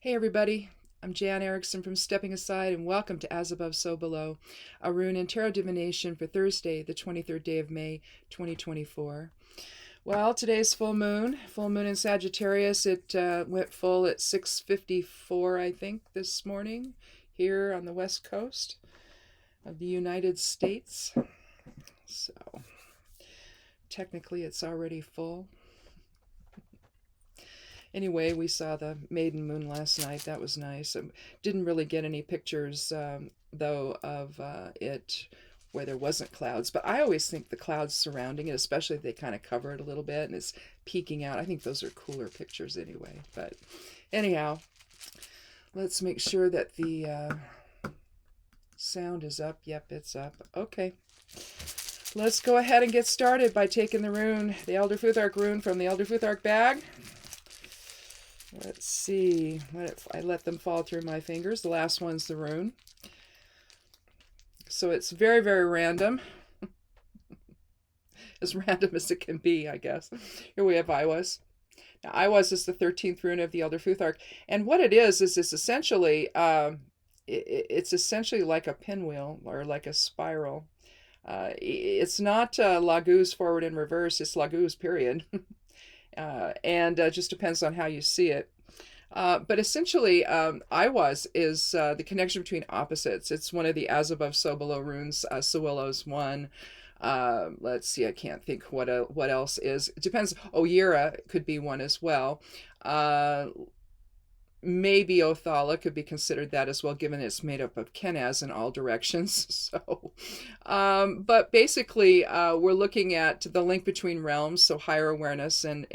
Hey everybody, I'm Jan Erickson from Stepping Aside, and welcome to As Above, So Below, a rune and tarot divination for Thursday, the 23rd day of May, 2024. Well, today's full moon in Sagittarius. It went full at 6:54, I think, this morning here on the west coast of the United States. So technically it's already full. Anyway, we saw the maiden moon last night. That was nice. Didn't really get any pictures, though, of it where there wasn't clouds. But I always think the clouds surrounding it, especially if they kind of cover it a little bit and it's peeking out, I think those are cooler pictures anyway. But anyhow, let's make sure that the sound is up. Yep, it's up. Okay. Let's go ahead and get started by taking the rune, the Elder Futhark rune from the Elder Futhark bag. Let's see. I let them fall through my fingers. The last one's the rune. So it's very, very random. As random as it can be, I guess. Here we have Iwas. Now, Iwas is the 13th rune of the Elder Futhark. And what it is it's essentially, it's essentially like a pinwheel or like a spiral. It's not Laguz forward and reverse. It's Laguz, period. And just depends on how you see it. But essentially, Iwas is the connection between opposites. It's one of the As Above, So Below runes. Sawillo's one. Let's see, I can't think what else is. It depends. Oyera could be one as well. Maybe Othala could be considered that as well, given it's made up of Kenaz in all directions. So, but basically, we're looking at the link between realms, so higher awareness and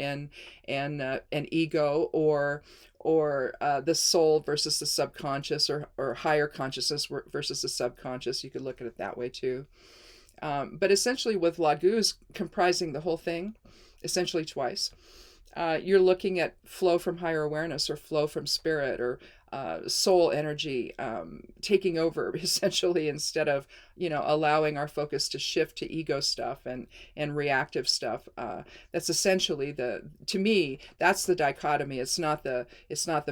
ego, or the soul versus the subconscious, or higher consciousness versus the subconscious. You could look at it that way too. But essentially, with Laguz comprising the whole thing, essentially twice. You're looking at flow from higher awareness, or flow from spirit, or soul energy taking over, essentially, instead of allowing our focus to shift to ego stuff and reactive stuff. That's essentially to me, that's the dichotomy. It's not the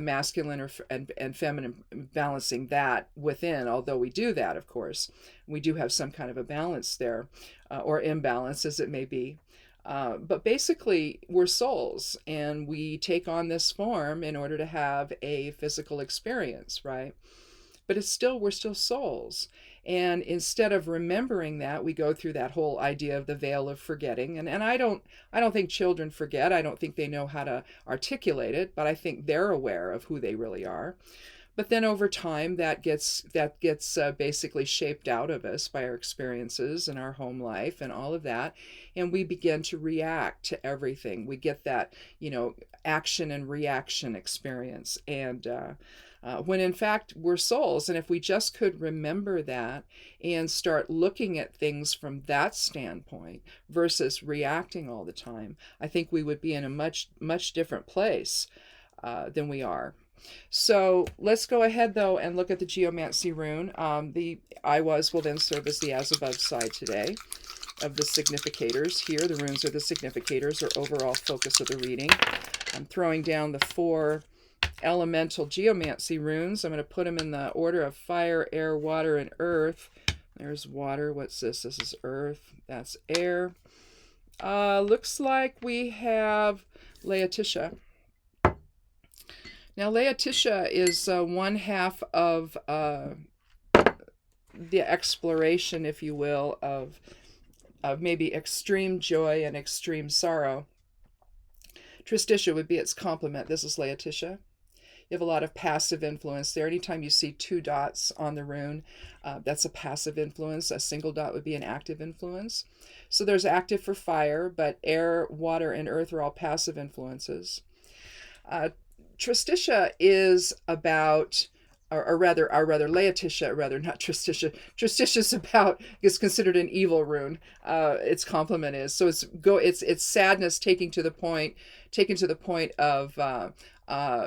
masculine and feminine balancing that within, although we do that, of course. We do have some kind of a balance there, or imbalance as it may be. But basically, we're souls, and we take on this form in order to have a physical experience, right? But we're still souls. And instead of remembering that, we go through that whole idea of the veil of forgetting. And I don't think children forget. I don't think they know how to articulate it, but I think they're aware of who they really are. But then over time, that gets basically shaped out of us by our experiences and our home life and all of that. And we begin to react to everything. We get that, action and reaction experience. And when in fact we're souls. And if we just could remember that and start looking at things from that standpoint versus reacting all the time, I think we would be in a much, much different place than we are. So let's go ahead, though, and look at the Geomancy rune. The Iwas will then serve as the As Above side today of the significators. Here, the runes are the significators, or overall focus of the reading. I'm throwing down the 4 elemental Geomancy runes. I'm going to put them in the order of fire, air, water, and earth. There's water. What's this? This is earth. That's air. Looks like we have Laetitia. Now, Laetitia is one half of the exploration, if you will, of maybe extreme joy and extreme sorrow. Tristitia would be its complement. This is Laetitia. You have a lot of passive influence there. Anytime you see 2 dots on the rune, that's a passive influence. A single dot would be an active influence. So there's active for fire, but air, water, and earth are all passive influences. Tristitia is about, or rather Laetitia, not Tristitia. Tristitia is considered an evil rune. Its complement is. So it's sadness taking to the point taken to the point of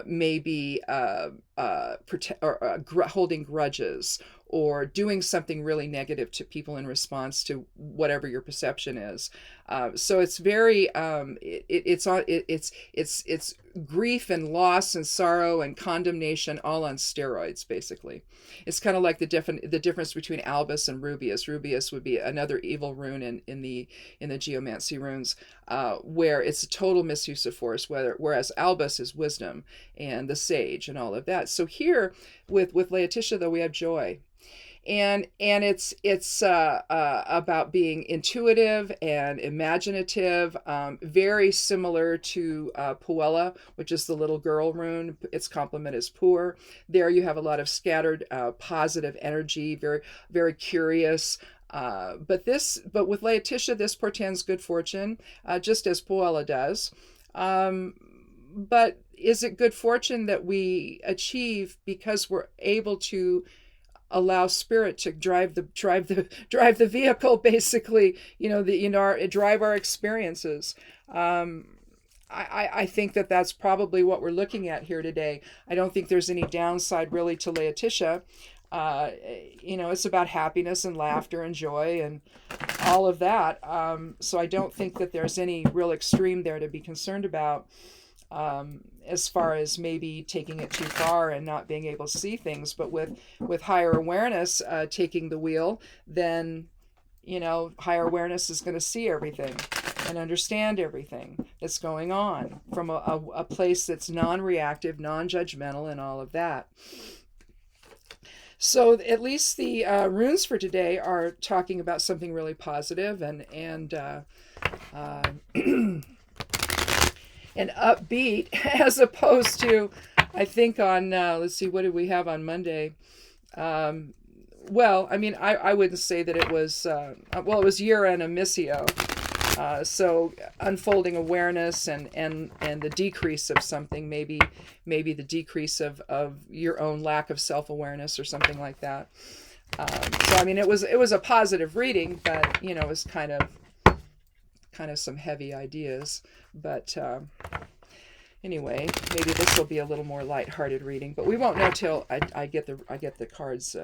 maybe holding grudges or doing something really negative to people in response to whatever your perception is. So it's very it's grief and loss and sorrow and condemnation all on steroids, basically. It's kind of like the difference between Albus and Rubius. Rubius would be another evil rune in the Geomancy runes, where it's a total misuse of force, whereas Albus is wisdom and the sage and all of that. So here with Laetitia, though, we have joy. And it's about being intuitive and imaginative, very similar to Puella, which is the little girl rune. Its complement is poor. There you have a lot of scattered positive energy, very, very curious. But with Laetitia, this portends good fortune, just as Puella does. But is it good fortune that we achieve because we're able to allow spirit to drive the vehicle, basically, drive our experiences? I think that's probably what we're looking at here today. I don't think there's any downside really to Laetitia. It's about happiness and laughter and joy and all of that. So I don't think that there's any real extreme there to be concerned about. As far as maybe taking it too far and not being able to see things, but with higher awareness taking the wheel, then higher awareness is going to see everything and understand everything that's going on from a place that's non-reactive, non-judgmental, and all of that. So at least the runes for today are talking about something really positive and and upbeat, as opposed to, I think on, let's see, what did we have on Monday? Well, I mean, I wouldn't say that it was, it was year-end emissio. So unfolding awareness and the decrease of something, maybe the decrease of your own lack of self-awareness or something like that. So, I mean, it was a positive reading, but, it was kind of some heavy ideas. But anyway, maybe this will be a little more lighthearted reading, but we won't know till I get the cards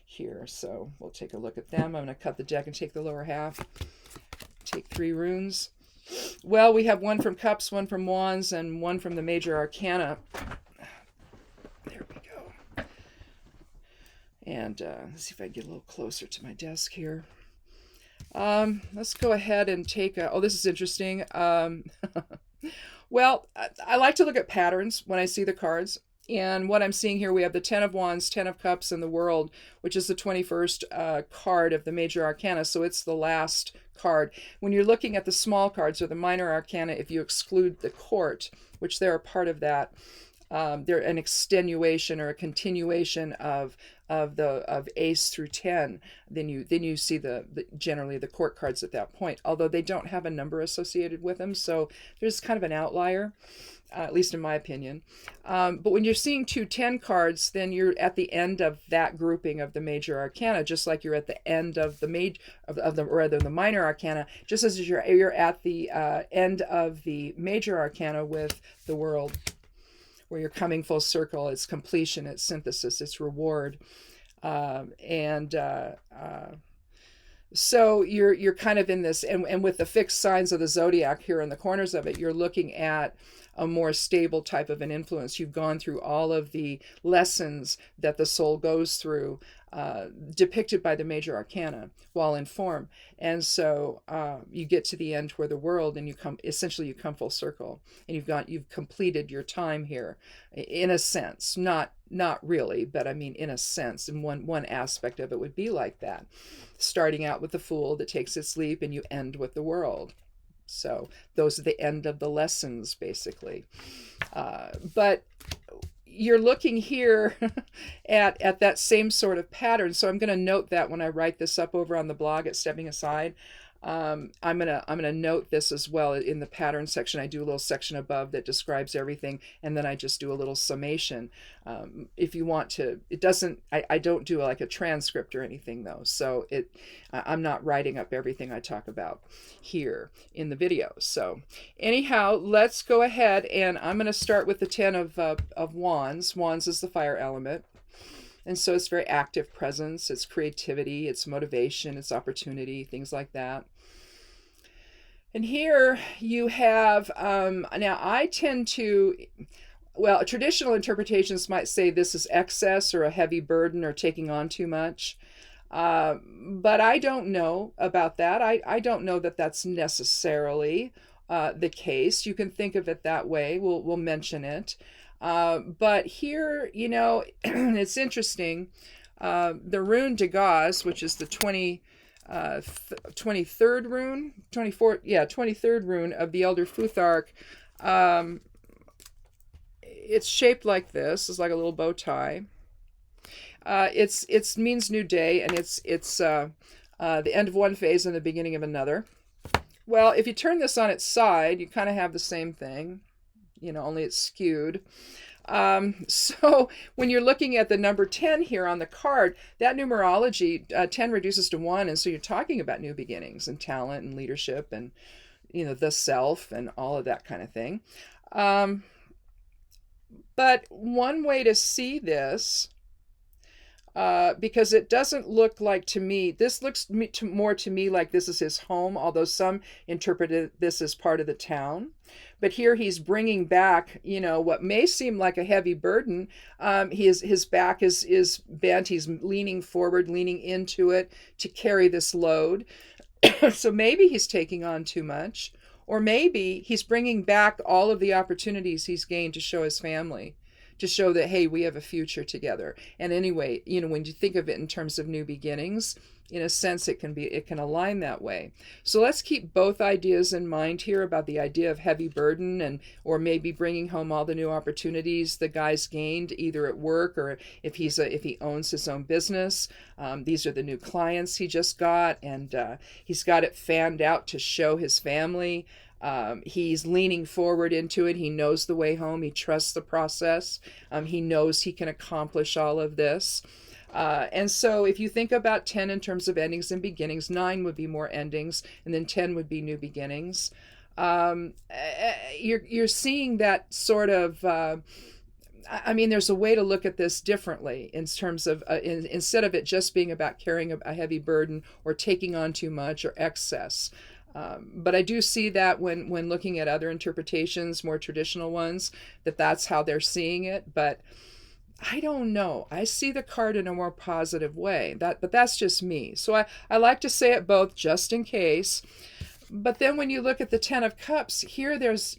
here. So we'll take a look at them. I'm going to cut the deck and take the lower half. Take 3 runes. Well, we have one from Cups, one from Wands, and one from the Major Arcana. There we go. And let's see if I can get a little closer to my desk here. Let's go ahead and take this is interesting. Well, I like to look at patterns when I see the cards. And what I'm seeing here, we have the 10 of Wands, 10 of Cups, and the World, which is the 21st card of the Major Arcana. So it's the last card. When you're looking at the small cards or the Minor Arcana, if you exclude the Court, which they're a part of that, they're an extenuation or a continuation of Ace through 10. Then you see generally the Court cards at that point, although they don't have a number associated with them. So there's kind of an outlier, at least in my opinion. But when you're seeing 2 10 cards, then you're at the end of that grouping of the Major Arcana, just like you're at the end of the the Minor Arcana, just as you're at the end of the Major Arcana with the World, where you're coming full circle. It's completion, it's synthesis, it's reward. So you're kind of in this, and with the fixed signs of the zodiac here in the corners of it, you're looking at a more stable type of an influence. You've gone through all of the lessons that the soul goes through, depicted by the Major Arcana while in form. And so you get to the end where the World, and you come full circle, and you've completed your time here, in a sense. Not really, but I mean in a sense. And one aspect of it would be like that, starting out with the Fool that takes its leap, and you end with the World. So those are the end of the lessons, basically. But you're looking here at that same sort of pattern. So I'm going to note that when I write this up over on the blog at Stepping Aside. I'm gonna note this as well in the pattern section. I do a little section above that describes everything, and then I just do a little summation. If you want to, it doesn't. I don't do like a transcript or anything though, so I'm not writing up everything I talk about here in the video. So anyhow, let's go ahead, and I'm going to start with the 10 of wands. Wands is the fire element. And so it's very active presence, it's creativity, it's motivation, it's opportunity, things like that. And here you have, now I tend to, well, traditional interpretations might say this is excess or a heavy burden or taking on too much. But I don't know about that. I don't know that that's necessarily the case. You can think of it that way. We'll mention it. But here, you know, it's interesting. The rune de Gauze, which is the 23rd rune, 23rd rune of the Elder Futhark. It's shaped like this. It's like a little bow tie. It means new day, and it's the end of one phase and the beginning of another. Well, if you turn this on its side, you kind of have the same thing, you know, only it's skewed. So when you're looking at the number 10 here on the card, that numerology, 10 reduces to 1, and so you're talking about new beginnings and talent and leadership and, you know, the self and all of that kind of thing. But one way to see this, because it doesn't look like, to me, this looks more to me like this is his home, although some interpreted this as part of the town. But here he's bringing back, you know, what may seem like a heavy burden. His back is bent. He's leaning forward, leaning into it to carry this load. So maybe he's taking on too much, or maybe he's bringing back all of the opportunities he's gained to show his family, to show that, hey, we have a future together. And anyway, you know, when you think of it in terms of new beginnings, in a sense, it can align that way. So let's keep both ideas in mind here about the idea of heavy burden, or maybe bringing home all the new opportunities the guy's gained, either at work or if he owns his own business. These are the new clients he just got, and he's got it fanned out to show his family. He's leaning forward into it. He knows the way home. He trusts the process. He knows he can accomplish all of this. And so if you think about 10 in terms of endings and beginnings, 9 would be more endings, and then 10 would be new beginnings. You're seeing that sort of, I mean, there's a way to look at this differently in terms of, instead of it just being about carrying a heavy burden or taking on too much or excess. But I do see that when looking at other interpretations, more traditional ones, that's how they're seeing it. But I don't know. I see the card in a more positive way. But that's just me. So I like to say it both just in case. But then when you look at the 10 of Cups, here there's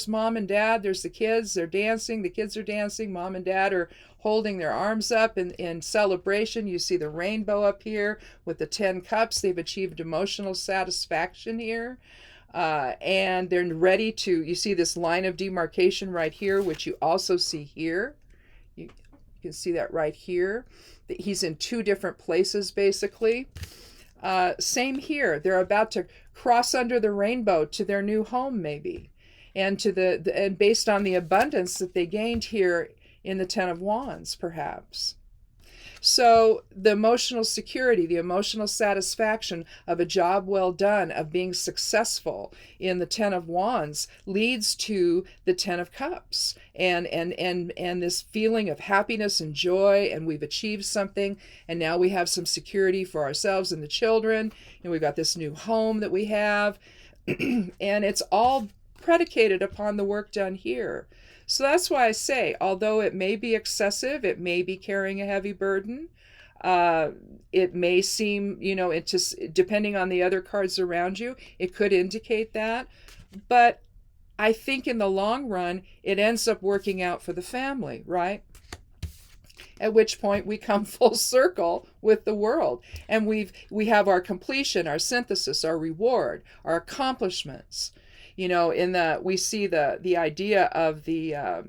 mom and dad, there's the kids, they're dancing, the kids are dancing, mom and dad are holding their arms up in celebration. You see the rainbow up here with the 10 cups. They've achieved emotional satisfaction here. And they're ready to, you see this line of demarcation right here, which you also see here. You can see that right here. He's in two different places, basically. Same here. They're about to cross under the rainbow to their new home, maybe. And and based on the abundance that they gained here in the 10 of Wands, perhaps. So the emotional security, the emotional satisfaction of a job well done, of being successful in the 10 of Wands leads to the 10 of Cups, and this feeling of happiness and joy, and we've achieved something, and now we have some security for ourselves and the children, and we've got this new home that we have, and it's all predicated upon the work done here. So that's why I say, although it may be excessive, it may be carrying a heavy burden, it may seem, it just, depending on the other cards around you, it could indicate that. But I think in the long run, it ends up working out for the family, right? At which point we come full circle with the world. And we have our completion, our synthesis, our reward, our accomplishments. We see the idea of the of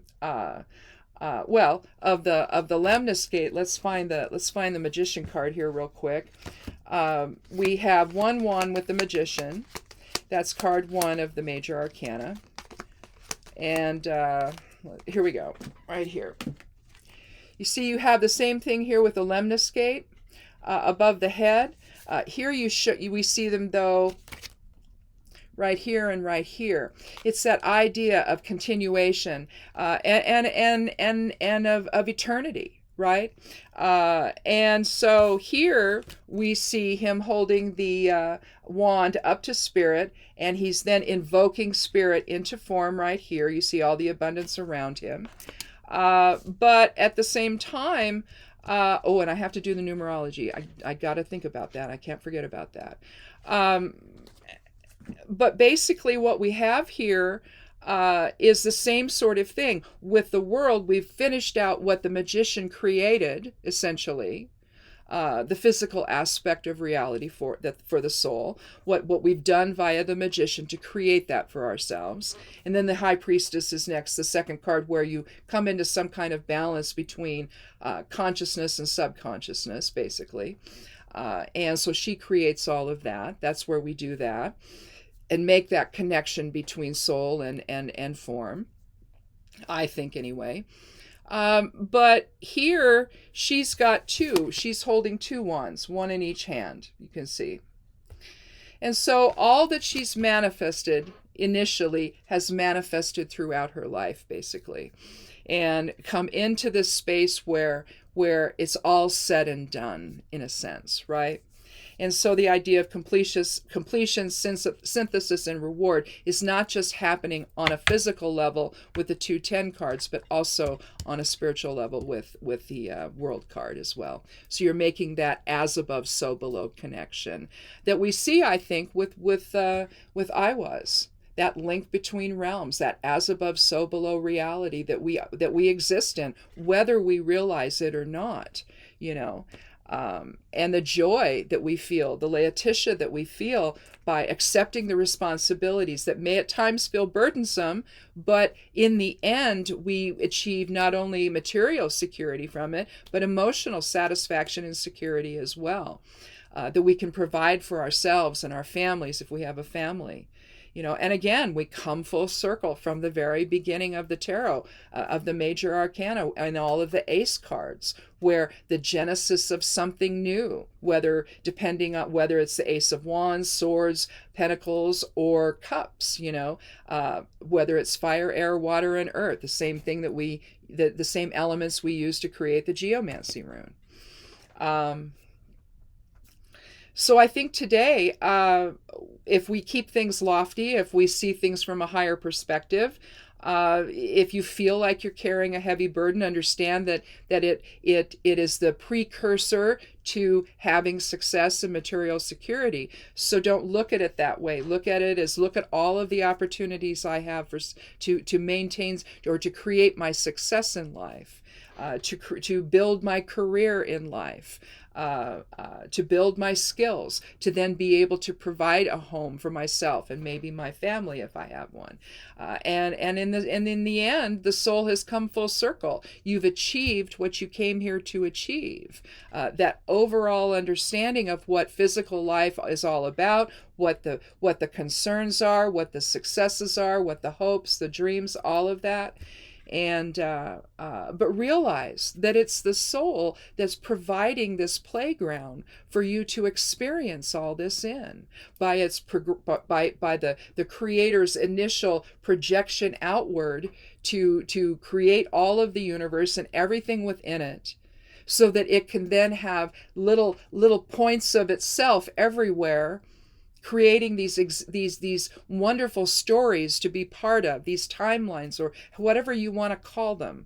the lemniscate. Let's find the magician card here real quick. We have 1/1 with the Magician. That's card 1 of the Major Arcana. And here we go, right here. You see you have the same thing here with the lemniscate above the head. Here we see them, though, right here and right here. It's that idea of continuation and of eternity, right? And so here we see him holding the wand up to spirit, and he's then invoking spirit into form right here. You see all the abundance around him. But at the same time, and I have to do the numerology. I got to think about that. I can't forget about that. But basically what we have here is the same sort of thing. With the world, we've finished out what the Magician created, essentially. The physical aspect of reality for the soul, what we've done via the Magician to create that for ourselves. And then the High Priestess is next, the second card, where you come into some kind of balance between consciousness and subconsciousness, basically. And so she creates all of that. That's where we do that and make that connection between soul and form, I think, anyway. But here she's got two. She's holding 2 wands, one in each hand, you can see. And so all that she's manifested initially has manifested throughout her life, basically, and come into this space where it's all said and done, in a sense, right? And so the idea of completion, synthesis, and reward is not just happening on a physical level with the 210 cards, but also on a spiritual level with the world card as well. So you're making that as above, so below connection that we see, I think, with Iwas. That link between realms, that as above, so below reality that we exist in, whether we realize it or not, you know. And the joy that we feel, the Laetitia that we feel by accepting the responsibilities that may at times feel burdensome, but in the end, we achieve not only material security from it, but emotional satisfaction and security as well, that we can provide for ourselves and our families if we have a family. You know, and again, we come full circle from the very beginning of the tarot, of the Major Arcana and all of the ace cards, where the genesis of something new, depending on whether it's the Ace of Wands, Swords, Pentacles, or Cups, you know, whether it's fire, air, water, and earth, the same thing that the same elements we use to create the Geomancy rune. So I think today, if we keep things lofty, if we see things from a higher perspective, if you feel like you're carrying a heavy burden, understand that it is the precursor to having success and material security. So don't look at it that way. Look at it as, look at all of the opportunities I have to maintain or to create my success in life, to build my career in life. To build my skills, to then be able to provide a home for myself and maybe my family if I have one. And in the end, the soul has come full circle. You've achieved what you came here to achieve. That overall understanding of what physical life is all about, what the concerns are, what the successes are, what the hopes, the dreams, all of that. And but realize that it's the soul that's providing this playground for you to experience all this in, by the creator's initial projection outward to create all of the universe and everything within it, so that it can then have little points of itself everywhere, creating these wonderful stories to be part of, these timelines, or whatever you want to call them,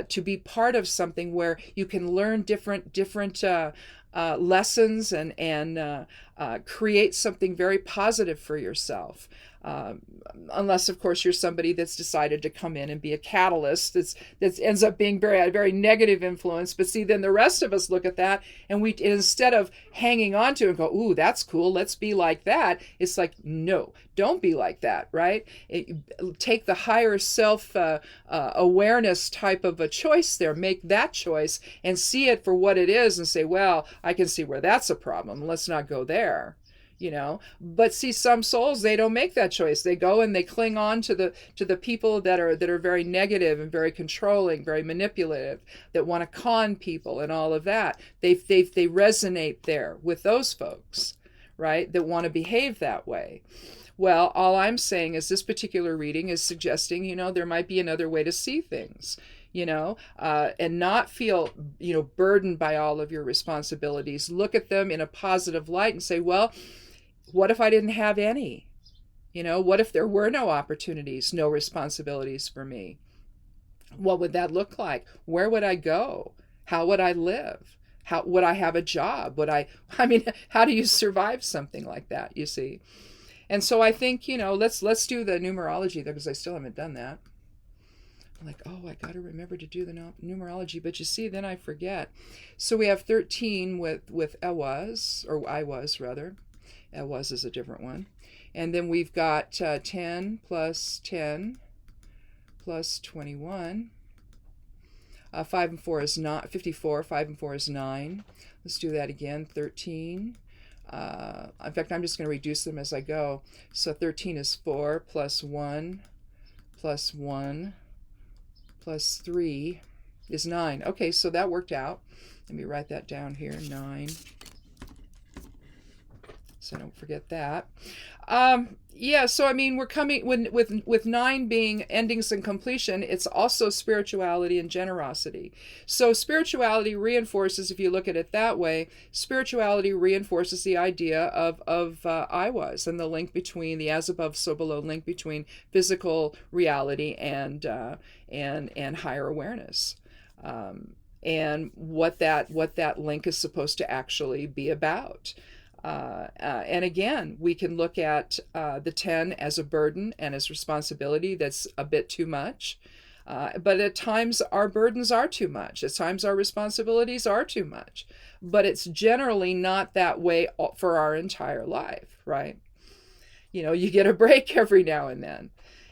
to be part of something where you can learn different lessons and create something very positive for yourself. Unless, of course, you're somebody that's decided to come in and be a catalyst that ends up being a very negative influence. But see, then the rest of us look at that, and we, instead of hanging on to it and go, ooh, that's cool, let's be like that, it's like, no, don't be like that, right? Take the higher self awareness type of a choice there, make that choice and see it for what it is and say, well, I can see where that's a problem. Let's not go there. But see, some souls, they don't make that choice. They go and they cling on to the people that are very negative and very controlling, very manipulative, that want to con people and all of that. They resonate there with those folks, right, that want to behave that way. Well, all I'm saying is this particular reading is suggesting, there might be another way to see things, and not feel, burdened by all of your responsibilities. Look at them in a positive light and say, well, what if I didn't have any? What if there were no opportunities, no responsibilities for me? What would that look like? Where would I go? How would I live? How would I have a job? How do you survive something like that, you see? And so I think, let's do the numerology there, because I still haven't done that. I'm like, oh, I got to remember to do the numerology, but you see, then I forget. So we have 13 with Ewaz, or I was rather. Ewaz is a different one. And then we've got 10 plus 10 plus 21. 5 and 4 is not 54. 5 and 4 is 9. Let's do that again. 13. In fact, I'm just going to reduce them as I go. So 13 is 4 plus 1 plus 1 plus 3 is 9. Okay, so that worked out. Let me write that down here. 9. So don't forget that. So we're coming with 9 being endings and completion. It's also spirituality and generosity. So spirituality reinforces, if you look at it that way, spirituality reinforces the idea of I was, and the link between the as above so below link between physical reality and higher awareness. And what that link is supposed to actually be about. And again, we can look at the 10 as a burden and as responsibility that's a bit too much. But at times our burdens are too much. At times our responsibilities are too much. But it's generally not that way for our entire life, right? You get a break every now and then.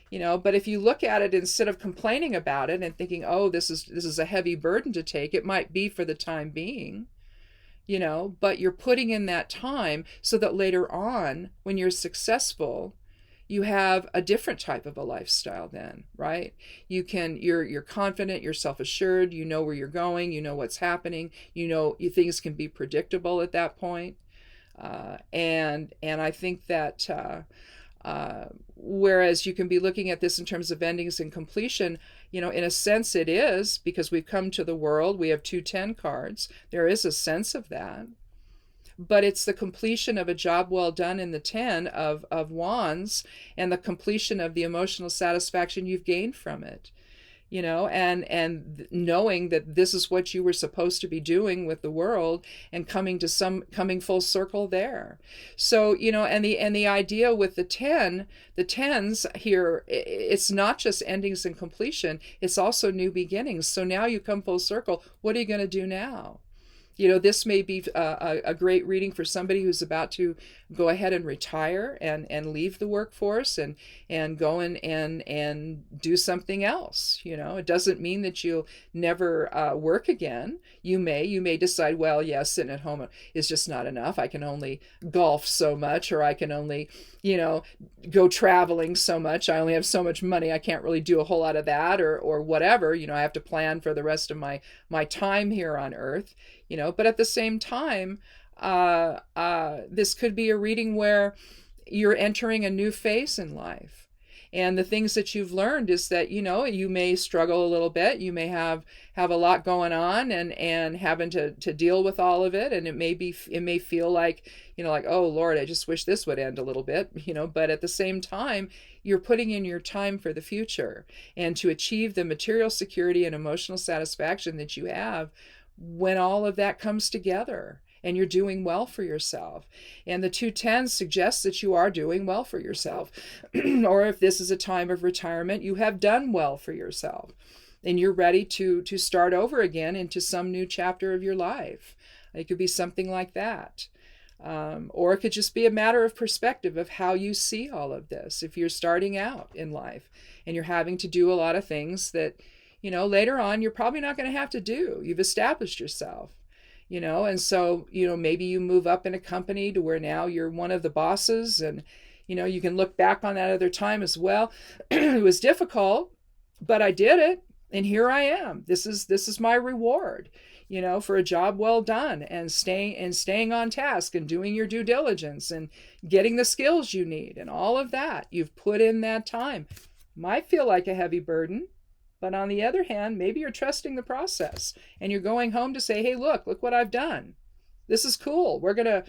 But if you look at it, instead of complaining about it and thinking, oh, this is a heavy burden to take, it might be for the time being. But you're putting in that time so that later on, when you're successful, you have a different type of a lifestyle then, right? You're confident, you're self-assured, you know where you're going, you know what's happening, things can be predictable at that point. And I think that whereas you can be looking at this in terms of endings and completion, in a sense it is, because we've come to the world, we have 2 10 cards. There is a sense of that. But it's the completion of a job well done in the 10 of wands, and the completion of the emotional satisfaction you've gained from it. And knowing that this is what you were supposed to be doing with the world, and coming full circle there. So, and the idea with the 10s here, it's not just endings and completion, it's also new beginnings. So now you come full circle. What are you going to do now? This may be a great reading for somebody who's about to go ahead and retire and leave the workforce and go in and do something else. It doesn't mean that you'll never work again. You may decide, well, yeah, sitting at home is just not enough. I can only golf so much, or I can only, go traveling so much. I only have so much money. I can't really do a whole lot of that, or whatever. I have to plan for the rest of my time here on Earth. But at the same time, this could be a reading where you're entering a new phase in life. And the things that you've learned is that, you may struggle a little bit. You may have a lot going on and having to deal with all of it. And it may feel like, like, oh, Lord, I just wish this would end a little bit, but at the same time, you're putting in your time for the future and to achieve the material security and emotional satisfaction that you have when all of that comes together and you're doing well for yourself. And the 2 10s suggests that you are doing well for yourself. Or if this is a time of retirement, you have done well for yourself and you're ready to start over again into some new chapter of your life. It could be something like that. Or it could just be a matter of perspective of how you see all of this. If you're starting out in life and you're having to do a lot of things that, later on, you're probably not going to have to do. You've established yourself. And so, maybe you move up in a company to where now you're one of the bosses, and, you can look back on that other time as well. It was difficult, but I did it, and here I am. This is my reward, for a job well done, and staying on task, and doing your due diligence, and getting the skills you need, and all of that. You've put in that time. Might feel like a heavy burden, but on the other hand, maybe you're trusting the process, and you're going home to say, hey, look what I've done. This is cool. We're gonna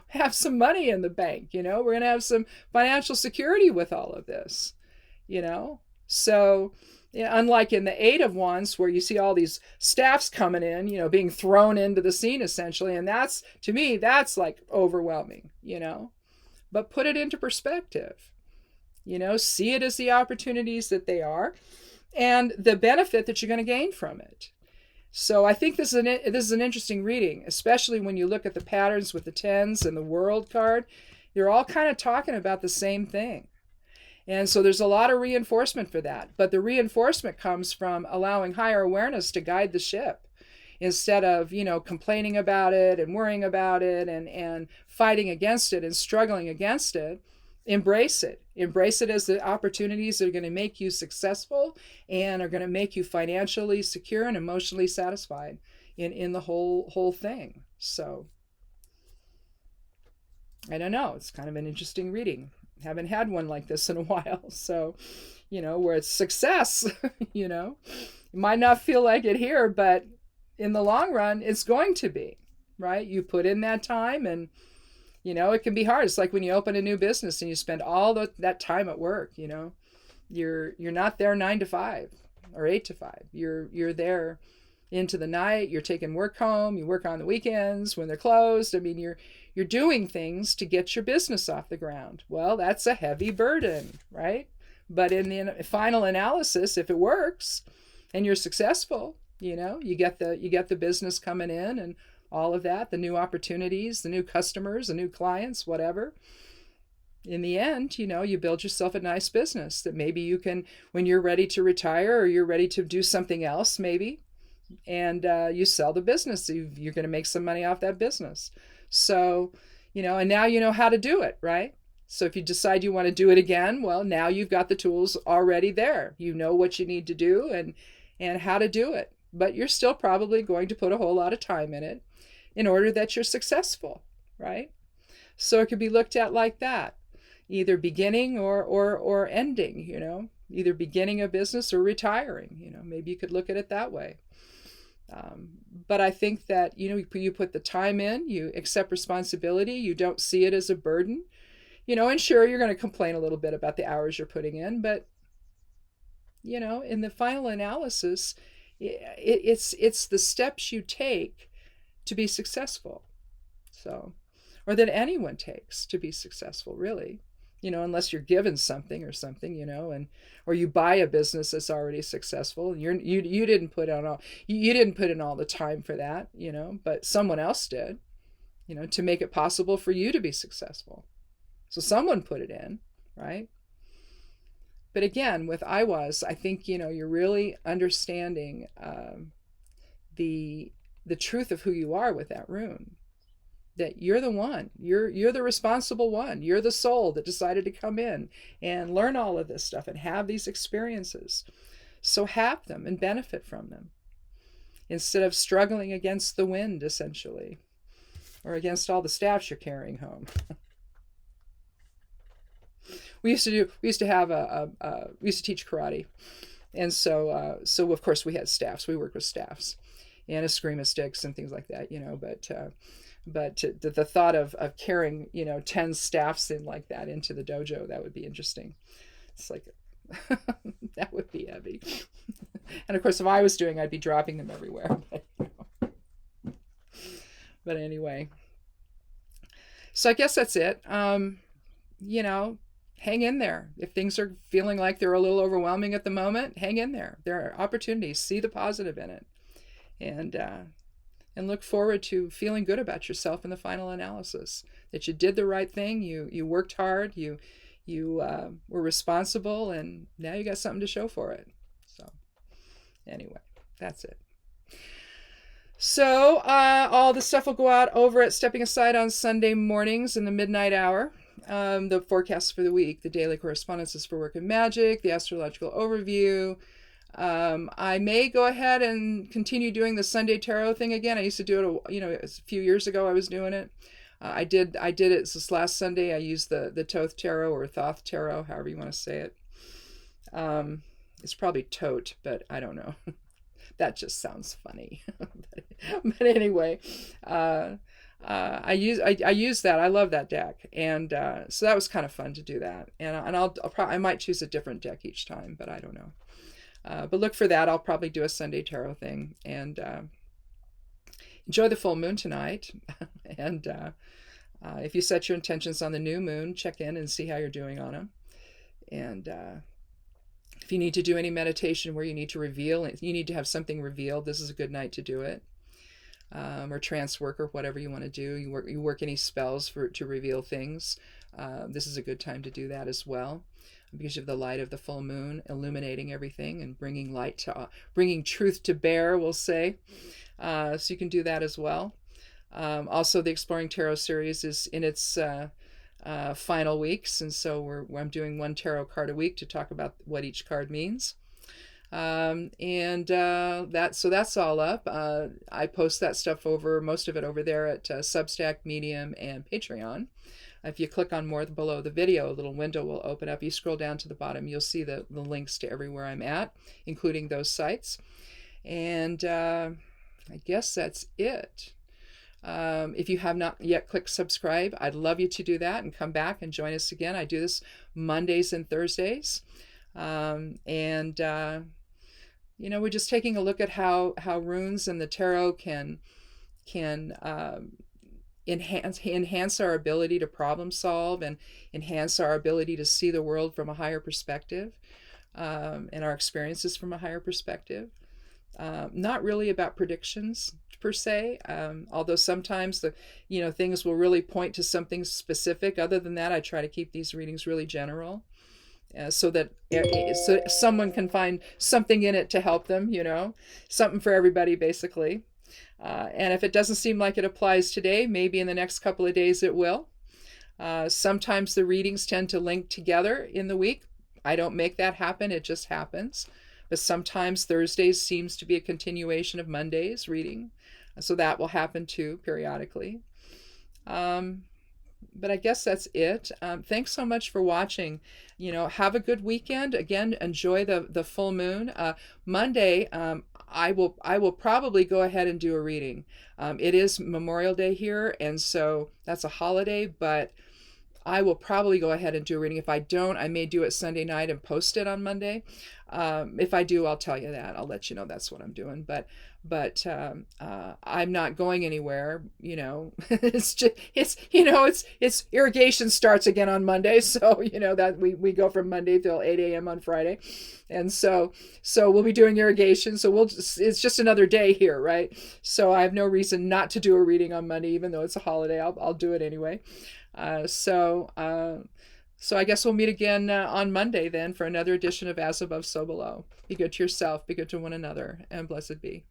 have some money in the bank, we're gonna have some financial security with all of this, So, unlike in the Eight of Wands, where you see all these staffs coming in, being thrown into the scene essentially, and that's, to me, that's like overwhelming, But put it into perspective, see it as the opportunities that they are, and the benefit that you're going to gain from it. So I think this is an interesting reading, especially when you look at the patterns with the tens and the world card. They're all kind of talking about the same thing. And so there's a lot of reinforcement for that. But the reinforcement comes from allowing higher awareness to guide the ship, instead of, complaining about it and worrying about it and fighting against it and struggling against it. Embrace it. Embrace it as the opportunities that are going to make you successful and are going to make you financially secure and emotionally satisfied in the whole thing. So, I don't know. It's kind of an interesting reading. Haven't had one like this in a while. So, where it's success, you might not feel like it here, but in the long run, it's going to be, right? You put in that time, and it can be hard. It's like when you open a new business and you spend all that time at work, you're not there 9 to 5 or 8 to 5. You're there into the night. You're taking work home. You work on the weekends when they're closed. I mean, you're doing things to get your business off the ground. Well, that's a heavy burden, right? But in the final analysis, if it works and you're successful, you get the business coming in and all of that, the new opportunities, the new customers, the new clients, whatever. In the end, you build yourself a nice business that maybe you can, when you're ready to retire or you're ready to do something else, maybe, and you sell the business. You're going to make some money off that business. So, and now you know how to do it, right? So if you decide you want to do it again, well, now you've got the tools already there. You know what you need to do and how to do it. But you're still probably going to put a whole lot of time in it in order that you're successful, right? So it could be looked at like that, either beginning or ending, either beginning a business or retiring, maybe you could look at it that way. But I think that, you put the time in, you accept responsibility, you don't see it as a burden, and sure, you're going to complain a little bit about the hours you're putting in, but, in the final analysis, it's the steps you take to be successful. So, or that anyone takes to be successful, really, unless you're given something, and or you buy a business that's already successful. You didn't put in all the time for that, but someone else did, to make it possible for you to be successful. So someone put it in, right? But again, with IWAS, I think, you're really understanding the truth of who you are with that rune. That you're the one, you're the responsible one. You're the soul that decided to come in and learn all of this stuff and have these experiences. So have them and benefit from them, instead of struggling against the wind, essentially, or against all the staffs you're carrying home. We used to teach karate, and so of course we had staffs. We worked with staffs and eskrima sticks and things like that, but the thought of carrying 10 staffs in like that into the dojo, that would be interesting. It's like that would be heavy. And of course, if I was doing, I'd be dropping them everywhere. But anyway, so I guess that's it. Hang in there. If things are feeling like they're a little overwhelming at the moment, hang in there. There are opportunities. See the positive in it, and look forward to feeling good about yourself in the final analysis. That you did the right thing. You worked hard. You were responsible, and now you got something to show for it. So anyway, that's it. So all the stuff will go out over at Stepping Aside on Sunday mornings in the midnight hour. The forecasts for the week, the daily correspondences for work and magic, the astrological overview. I may go ahead and continue doing the Sunday tarot thing again. I used to do it, a few years ago. I was doing it. I did it this last Sunday. I used the Thoth tarot or Thoth tarot, however you want to say it. It's probably tote, but I don't know. That just sounds funny. But anyway, I use that. I love that deck, and so that was kind of fun to do that. And I might choose a different deck each time, but I don't know. But look for that. I'll probably do a Sunday tarot thing, and enjoy the full moon tonight. And if you set your intentions on the new moon, check in and see how you're doing on them. And if you need to do any meditation where you need to have something revealed, this is a good night to do it. Or trance work or whatever you want to do. You work any spells to reveal things. This is a good time to do that as well, because you have the light of the full moon illuminating everything and bringing truth to bear, we'll say. So you can do that as well. Also, the Exploring Tarot series is in its final weeks, and so I'm doing one tarot card a week to talk about what each card means. That's all up. I post that stuff most of it over there at Substack, Medium, and Patreon. If you click on more below the video, a little window will open up. You scroll down to the bottom, you'll see the links to everywhere I'm at, including those sites. And I guess that's it. If you have not yet clicked subscribe, I'd love you to do that and come back and join us again. I do this Mondays and Thursdays. We're just taking a look at how runes and the tarot can enhance our ability to problem solve and enhance our ability to see the world from a higher perspective, and our experiences from a higher perspective. Not really about predictions per se, although sometimes things will really point to something specific. Other than that, I try to keep these readings really general, so that someone can find something in it to help them, something for everybody basically. And if it doesn't seem like it applies today, maybe in the next couple of days it will. Sometimes the readings tend to link together in the week. I don't make that happen, it just happens. But sometimes Thursdays seems to be a continuation of Monday's reading. So that will happen too, periodically. But I guess that's it. Thanks so much for watching. Have a good weekend. Again, enjoy the full moon. Monday, I will probably go ahead and do a reading. It is Memorial Day here, and so that's a holiday, but I will probably go ahead and do a reading. If I don't, I may do it Sunday night and post it on Monday. If I do, I'll tell you that. I'll let you know that's what I'm doing. But I'm not going anywhere. It's irrigation starts again on Monday, so that we go from Monday till 8 a.m. on Friday, and so we'll be doing irrigation. So it's just another day here, right? So I have no reason not to do a reading on Monday, even though it's a holiday. I'll do it anyway. So I guess we'll meet again on Monday then for another edition of As Above, So Below. Be good to yourself, be good to one another, and blessed be.